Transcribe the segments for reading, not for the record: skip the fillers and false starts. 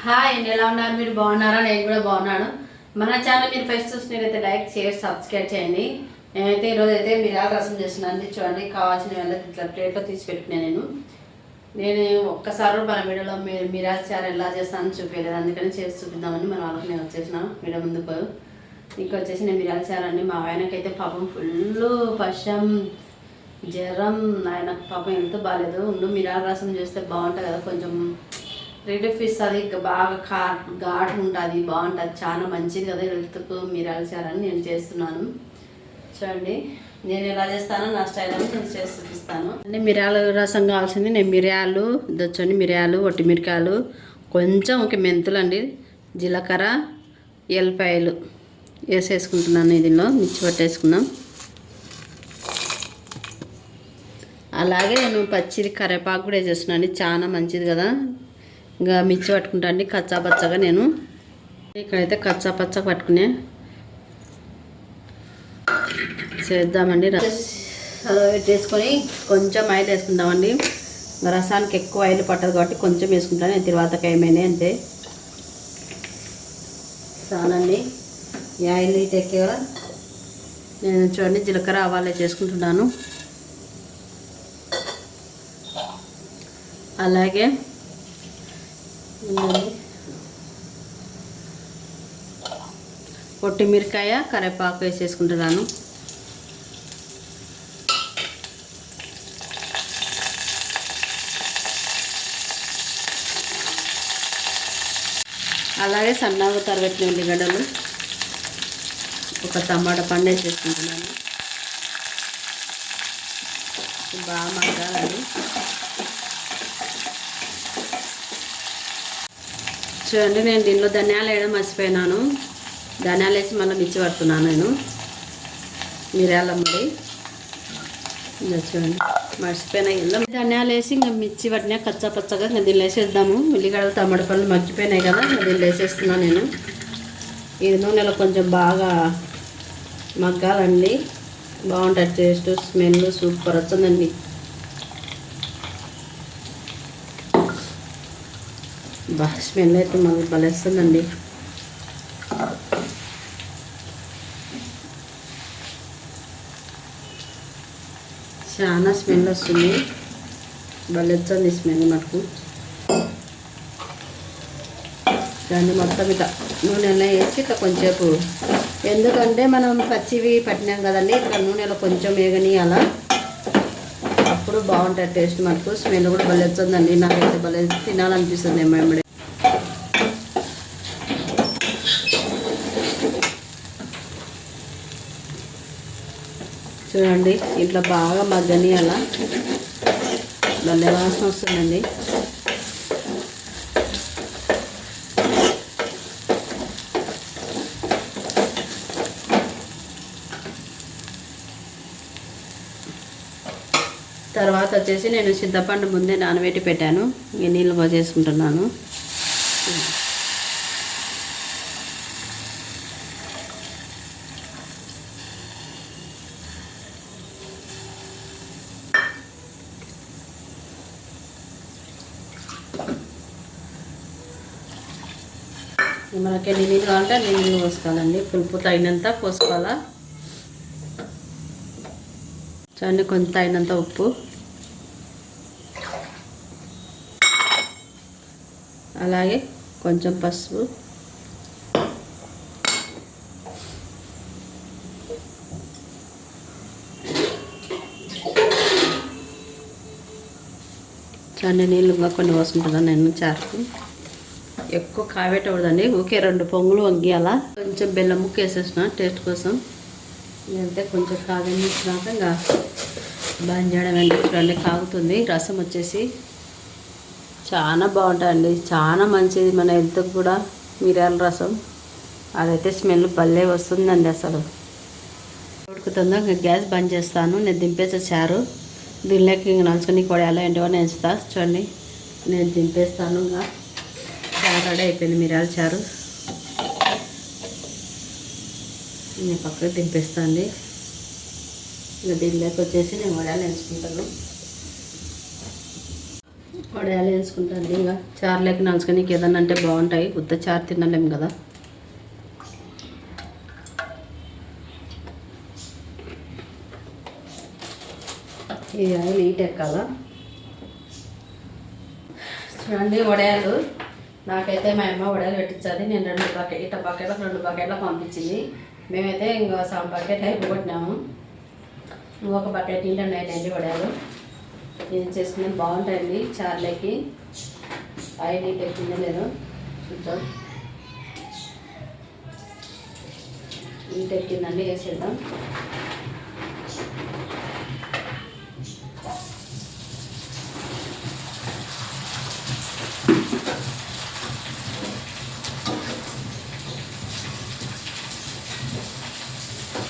Hi అండి, ఎలా ఉన్నారు? మీరు బాగున్నారా? నేను కూడా బాగున్నాను. మన ఛానల్ మీరు ఫస్ట్ చూసినట్లయితే లైక్ షేర్ సబ్స్క్రైబ్ చేయండి. నేనైతే ఈరోజు అయితే మిరియాల రసం చేస్తున్నాను. చూడండి, కావాల్సిన వల్ల ఇట్లా ప్లేట్లో తీసి పెట్టుకున్నాను. నేను ఒక్కసారి మన వీడియోలో మిరియాల చారు ఎలా చేస్తానని చూపించలేదు, అందుకని చేసి చూపిద్దామని మన వాళ్ళకి నేను వచ్చేసిన వీడియో ముందుకు. ఇంకా వచ్చేసి నేను మిరియాల చారు అండి. మా ఆయనకైతే పాపం ఫుల్ పషం జ్వరం, ఆయన పాపం ఎంత బాగాలేదు. మిరియాల రసం చేస్తే బాగుంటుంది కదా, కొంచెం రిలీఫ్ ఇస్తుంది, బాగా ఘాటు ఉంటుంది, బాగుంటుంది, చాలా మంచిది కదా హెల్త్కు మిరియాల చారని నేను చేస్తున్నాను. చూడండి నేను ఎలా చేస్తానో నా స్టైల్ అని నేను చేసి చూపిస్తాను. అంటే మిరియాల రసం కావాల్సింది నేను మిరియాలు దొచ్చండి, మిరియాలు ఒట్టి మిరకాయలు, కొంచెం ఒక మెంతులు అండి, జీలకర్ర, ఎల్లిపాయలు వేసేసుకుంటున్నాను. దీనిలో మిర్చి పట్టేసుకుందాం. అలాగే నేను పచ్చిది కరివేపాకు కూడా వేసేస్తున్నాను, చాలా మంచిది కదా. ఇంకా మిర్చి పట్టుకుంటా అండి కచ్చాపచ్చగా. నేను ఇక్కడైతే కచ్చాపచ్చగా పట్టుకునే చేద్దామండి. వేసుకొని కొంచెం ఆయిల్ వేసుకుందామండి. రసానికి ఎక్కువ ఆయిల్ పట్టదు కాబట్టి కొంచెం వేసుకుంటాను. నేను తర్వాత ఏమైనా అంతే చాలండి. ఈ ఆయిల్ ఎక్కే కదా నేను చూడండి జీలకర్ర ఆవాలు చేసుకుంటున్నాను. అలాగే పొట్టి మిరకాయ కరివేపాకు వేసేసుకుంటున్నాను. అలాగే సన్నగా తరగట్టిన ఉల్లిగడ్డలు, ఒక టమాటా పండు వేసేసుకుంటున్నాను. బాగా మగ్గాలండి. చూడండి నేను దీనిలో ధనియాలు వేయడం మర్చిపోయినాను. ధనియాలు వేసి మళ్ళీ మిర్చి పడుతున్నాను నేను. మిరియాల ముడి చూడండి మర్చిపోయినా ఇలా ధనియాలు వేసి ఇంకా మిర్చి పట్టినా కచ్చా పచ్చగా ఇంకా దీన్ని వేసేద్దాము. ఉల్లిగడ్డలు టమాటా పళ్ళు మర్చిపోయినాయి కదా, ఇంకా దీన్ని వేసేస్తున్నాను నేను. ఇది నూనెలో కొంచెం బాగా మగ్గాలండి, బాగుంటుంది టేస్ట్, స్మెల్ సూపర్ వస్తుందండి. స్మెల్ అయితే మళ్ళీ బలేస్తుందండి. చాలా స్మెల్ వస్తుంది, బలెచ్చింది స్మెల్ మటుకు. దాన్ని మొత్తం ఇట్లా నూనెలో వేసి ఇట్లా కొంచెంసేపు, ఎందుకంటే మనం పచ్చివి పట్టినాం కదండి, ఇట్లా నూనెలో కొంచెం వేగని అలా, అప్పుడు బాగుంటుంది టేస్ట్ మటుకు. స్మెల్ కూడా బలెచ్చిందండి, నాకైతే బలే తినాలనిపిస్తుంది ఏమేమి. చూడండి ఇట్లా బాగా మగ్గని అలా భలే వాసన వస్తుందండి. తర్వాత వచ్చేసి నేను చింతపండు ముందే నానబెట్టి పెట్టాను, ఈ నీళ్ళు పోసేసుకుంటున్నాను. మనకి ఎన్ని నీళ్ళు కావాలంటే అన్ని నీళ్ళు పోసుకోవాలండి, పులుపు తగినంత పోసుకోవాలా. చూడండి కొంచెం తగినంత ఉప్పు, అలాగే కొంచెం పసుపు, చూడండి నీళ్ళు ఇంకా కొన్ని పోసుకుంటున్నాను నేను చారుకు. ఎక్కువ కావేటకూడదండి, ఊకే 2 పొంగులు వంగియాలా. కొంచెం బెల్లం ముక్క వేసేసిన టేస్ట్ కోసం. ఇదంతే కొంచెం కాగనిచ్చినాక ఇంకా బంద్ చేయడం అండి. చూడండి కాగుతుంది. రసం వచ్చేసి చాలా బాగుంటుందండి, చాలా మంచిది మన హెల్త్కి కూడా మిరియాల రసం. అదైతే స్మెల్ భలే వస్తుందండి అసలు. ఉడుకుతుందో ఇంకా గ్యాస్ బంద్ చేస్తాను. నేను దింపేసే చారు దీనిలోకి ఇంక నలుచుకొని కొడాలో ఏంటో వేస్తా. చూడండి నేను దింపేస్తాను. ఇంకా చారు రెడీ అయిపోయింది, మిరియాల చారు. నేను పక్కకు దింపేస్తాను. ఇంకా దీనిలోకి వచ్చేసి నేను వడాలు ఎంచుకుంటాను. వడియాలు వేసుకుంటాను. ఇంకా చారులోకి నంచుకొని ఏదన్నా అంటే బాగుంటాయి. ఉత్త చారు తినలేము కదా. ఈ ఆయిల్ హీట్ ఎక్కాలా. చూడండి వడియాలు నాకైతే మా అమ్మ వడియాలు పెట్టించాలి. నేను 2 బకెట్లకు 2 బకెట్లకు పంపించింది. మేమైతే ఇంకో సగం బకెట్ అయిపోగొట్టినాము. ఇంకొక బకెట్ నీళ్ళు ఉన్నాయండి వడియాలు. ఇది చేసుకుని బాగుంటాయండి చారులోకి. ఆయిల్ హీట్ ఎక్కిందో లేదో చూద్దాం. హీట్ ఎక్కిందండి, వేసేద్దాం.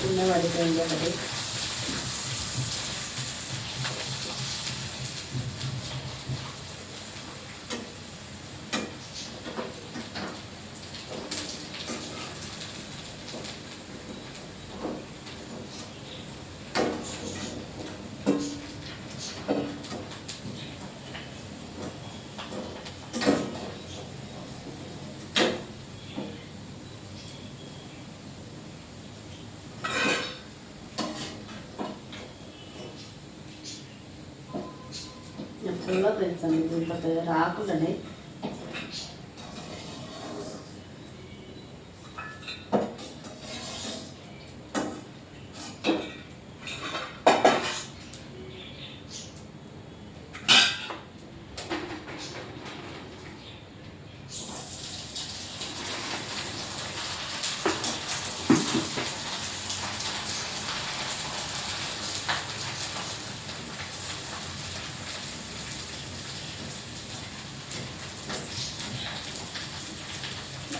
చిన్న పడిపోయింది ఒకటి. ఫుల్గా పెంచాను దీంట్లో రాకుండానే.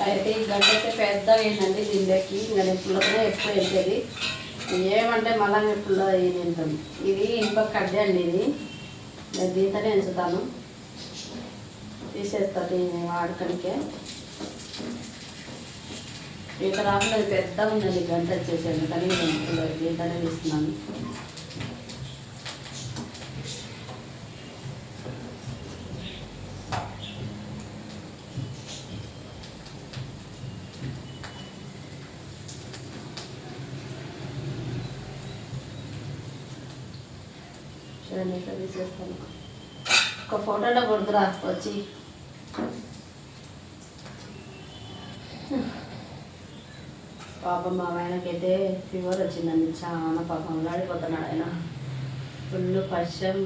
అయితే ఈ గంట అయితే పెద్దగా అయిందండి దీనిలోకి. ఇంకా నేను పుల్లతోనే ఎక్కువ వెళ్తుంది. ఏమంటే మళ్ళీ నేను పుల్ల తింటాను. ఇది ఇంకొక కడ్డీ అండి. ఇది నేను దీంతోనే ఎంచుతాను. తీసేస్తాను దీన్ని వాడకనికే. ఇక రాకుండా అది పెద్దగా ఉందండి గంట వచ్చేసాను. కానీ నేను దీంతోనే తీస్తున్నాను. ఇట్లా తీసేస్తాను. ఒక ఫోటోలో కొడుతురా వచ్చి. పాపం మా ఆయనకైతే ఫీవర్ వచ్చిందండి. చాలా పాపం లాడిపోతున్నాడు ఆయన. ఫుల్ పశ్చం.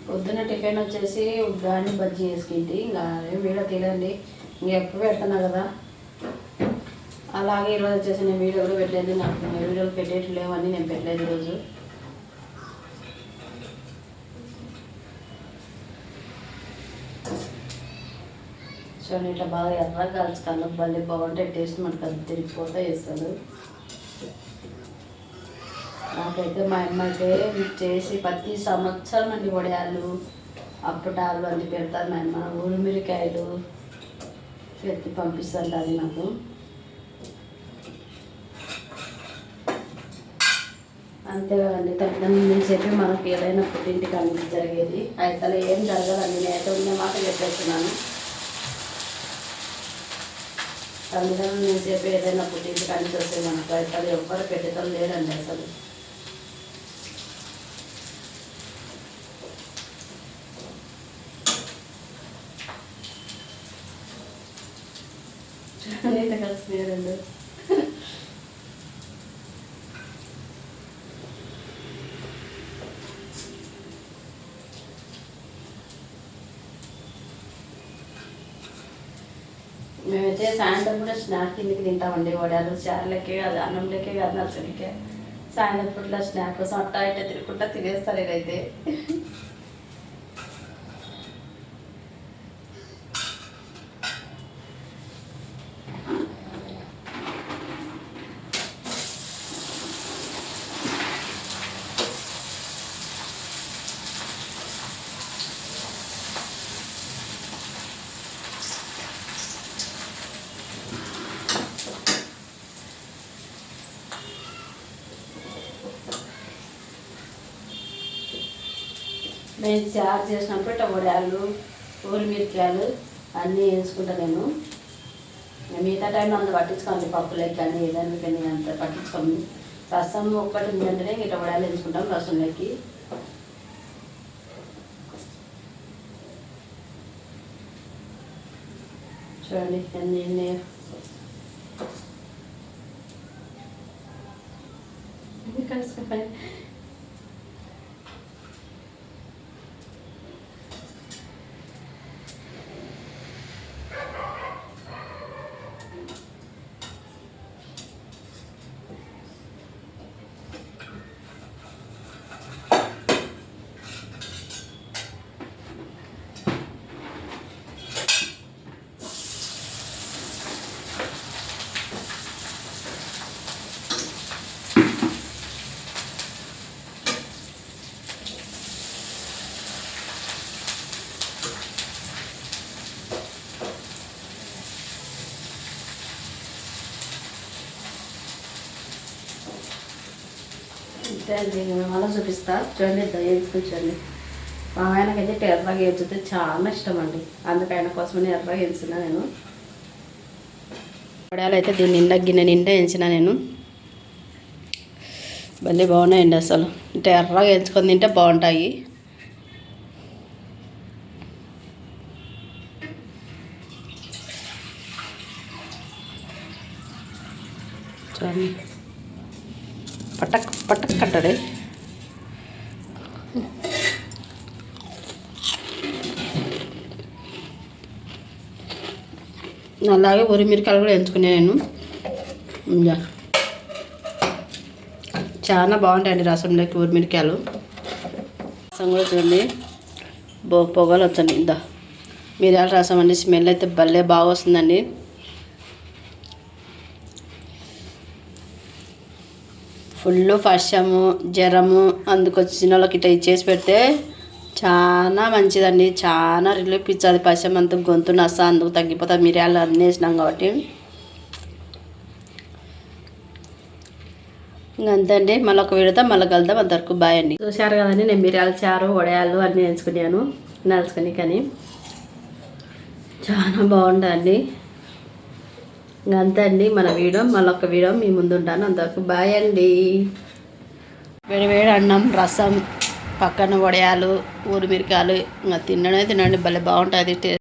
పొద్దున్న టిఫిన్ వచ్చేసి ఉగ్గాని బజ్జీ వేసుకుంటే ఇంకా ఏం వీడియో తీయండి. ఇంకెప్పుడు పెడుతున్నా కదా. అలాగే ఈరోజు వచ్చేసి నేను వీడియో కూడా పెట్టలేదు. నాకు వీడియోలు పెట్టేటి లేవని నేను పెట్టలేదు ఈరోజు. చూడండి ఇట్లా బాగా ఎర్రగా కాల్చుతాను. భలే బాగుంటాయి. టేస్ట్ మనకు అది తిరిగిపోతా వేస్తాడు. నాకైతే మా అమ్మ అయితే చేసి ప్రతి సంవత్సరం అండి వడియాలు అప్పటాలు అన్ని పెడతారు మా అమ్మ. ఉరిమిరికాయలు పెట్టి పంపిస్తుంటుంది నాకు. అంతే కదండి, తల్లిదండ్రులు చెప్పి మనకి ఏదైనా పుట్టింటికి అన్ని జరిగేది. అయితే ఏం జరగదండి, నేనైతే ఉన్న మాట చెప్పేస్తున్నాను. తల్లిదండ్రులు నేను చెప్పి ఏదైనా పుట్టింటికి అన్ని వస్తే మనకు అయితే ఎవ్వరు పెట్టేటోళ్ళు లేరండి అసలు. చూడండి కలిసిపోయారండి. మేమైతే సాయంత్రం కూడా స్నాక్ కిందకి తింటామండి. వడియాలు చారులకే కాదు, అన్నంలోకే కాదు, నచ్చనికే సాయంత్రం పూట్ల స్నాక్ కోసం అట్టా ఇట్లా తిరుగుకుంటా తినేస్తారు ఇదైతే. నేను చారు చేసినప్పుడు ఇట్లా వడియాలు, మిరపకాయలు అన్నీ వేసుకుంటాను నేను. మిగతా టైంలో అంత పట్టించుకోండి, పప్పులకి కానీ ఏదైనా కానీ అంత పట్టించుకోండి. రసం ఒక్కటి ఉందంటేనే ఇట్లా వడియాలు వేసుకుంటాం రసంలోకి. చూడండి అన్నీ కలిసిపోయి. మళ్ళీ చూపిస్తా. చూడండి వేయించుకుంటండి. మా ఆయనకైతే ఎర్రగా వేయించితే చాలా ఇష్టం అండి, అందుకే ఆయన కోసమని ఎర్రగా వేయించిన నేను. వడియాలు అయితే దీన్ని నిండా గిన్నె నిండా వేయించిన నేను. భలే బాగున్నాయండి అసలు, అంటే ఎర్రగా వేయించుకొని తింటే బాగుంటాయి. చూడండి పట్టక్ పట్టక్ కట్టడే. అలాగే మిరపకాయలు కూడా ఎంచుకున్నాను నేను. చాలా బాగుంటాయండి రసంలోకి మిరపకాయలు. రసం కూడా చూడండి పొగలు వచ్చండి. మిరియాల రసం అండి, స్మెల్ అయితే భలే బాగా వస్తుందండి. ఫుల్ వర్షము జ్వరము అందుకొచ్చిన వాళ్ళకి ఇట్లా ఇచ్చేసి పెడితే చాలా మంచిదండి, చాలా రిలీఫ్ ఇచ్చేది. పశ్చిమ అంతా గొంతు నస్స అందుకు తగ్గిపోతుంది, మిరియాలు అన్నీ వేసినాం కాబట్టి. ఇంకంతే అండి, మళ్ళీ ఒక వీడియోతో మళ్ళీ కలుద్దాం. అంతవరకు బాయ్ అండి. చూశారు కదండి, నేను మిరియాల చారు వడియాలు అన్నీ వేసుకున్నాను నలుచుకొని, కానీ చాలా బాగుంటుంది. ఇంకంతే అండి మన వీడియో. మళ్ళొక వీడియో మీ ముందు ఉంటాను. అంతవరకు బాయ్ అండి. వేడి అన్నం, రసం, పక్కన వడియాలు, మిరపకాయలు ఇంకా తినడమే తినండి, భలే బాగుంటుంది.